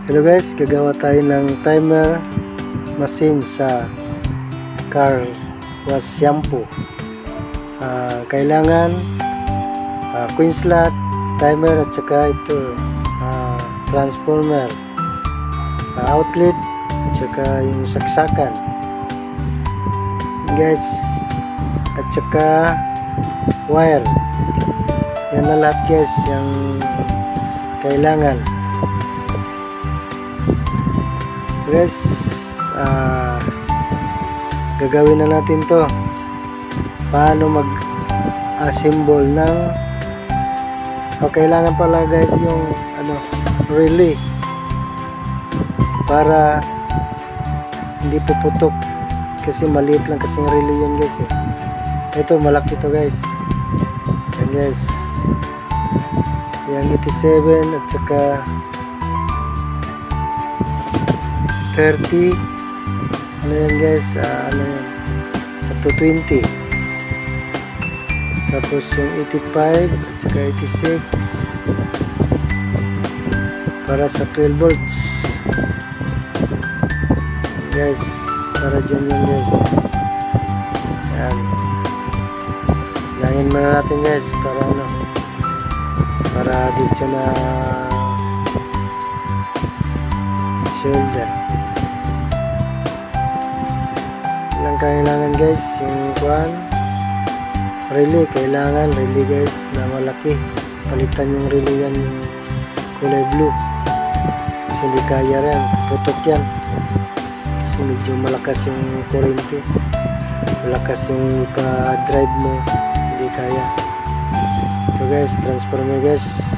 Hello guys, gagawa tayo ng timer machine sa car wash shampoo. Kailangan queen slot, timer at saka ito transformer, outlet at saka yung saksakan guys, at saka wire. Yan na lahat guys yung kailangan guys. Gagawin na natin to, paano mag assemble ng kailangan pala guys yung relay para hindi puputok kasi maliit lang kasing relay yun guys Ito malaki to guys. Yan guys, yung 87 at saka 30 yan guys, sa 220, tapos yung 85 at saka 86 para sa 12 volts guys, para dyan yan guys. Yan, langin muna natin guys para dito na shoulder. Kailangan guys yung relay, kailangan relay guys na malaki. Palitan yung relay yan, yung kulay blue kasi hindi kaya rin, putok yan kasi medyo malakas yung kurente, malakas yung ipa-drive mo, hindi kaya. Ito guys, transformer guys,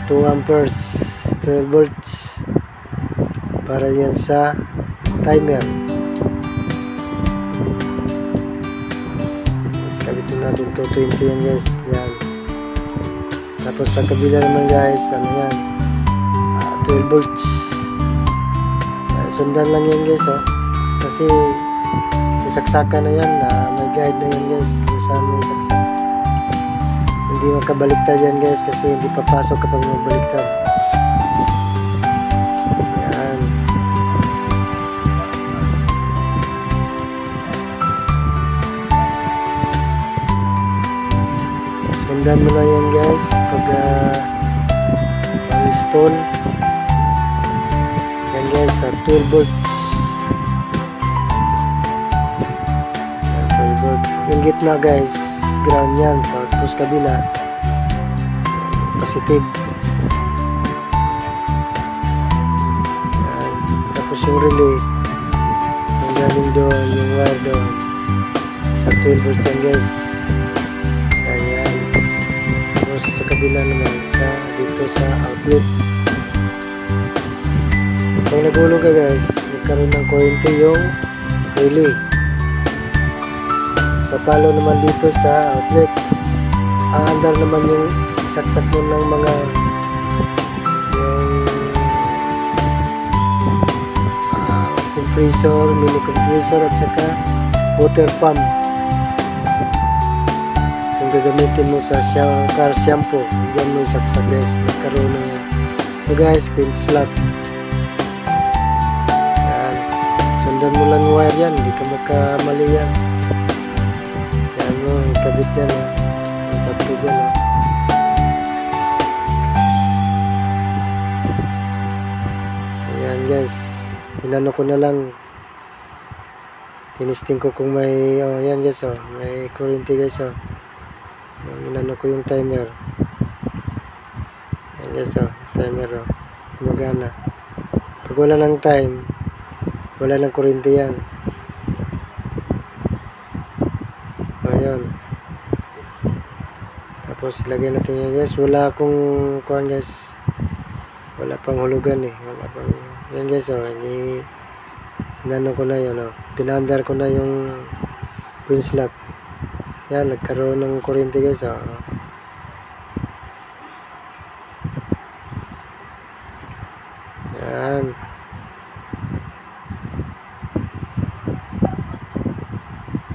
2 amperes 12 volts para yan sa timer. Kabitin natin 220 yan guys. Yan. Tapos sa kabila naman guys, 12 volts. Sundan lang yan guys kasi isaksakan na yan, may guide na yan guys kung saan mo isaksak. Hindi makabaliktad yan guys kasi hindi papasok kapag mabaliktad. Sundan mo na yan guys pag install yan guys sa 12 volts. Yan, 12 volts. Yung gitna guys, ground yan. Tapos kabila positive. Yan. Tapos yung relay yung galing doon, yung wire doon sa 12 volts yan guys. Sa kabila naman dito sa outlet. Pag nagulog ka guys, magkaroon ng kurente yung relay. Papalo naman dito sa outlet. Aandar naman yung saksak mo ng mga yung compressor, mini compressor at saka water pump gagamitin mo sa car shampoo. Diyan mo isaksak guys, magkaroon ng ito guys, queen slot. Yan, sundan mo lang wire yan, hindi ka magkamali yan. Yan mo, ikabit yan yung tatlo dyan Ayan guys, inano ko na lang, tinisting ko kung may yan guys may kurente guys inano ko yung timer. Yan guys timer gumagana. Pag wala ng time, wala ng kurente yan. Ayan. Tapos ilagay natin yan guys. Wala akong guys, wala pang hulugan wala pang yan guys inano ko na yun pinandar ko na yung queen slot. Yan, nagkaroon ng kurente guys Yan.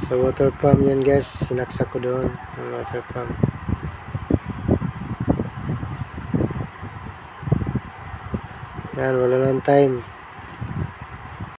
Sa water pump yan guys, sinaksak ko doon yung water pump. Yan, wala ng time.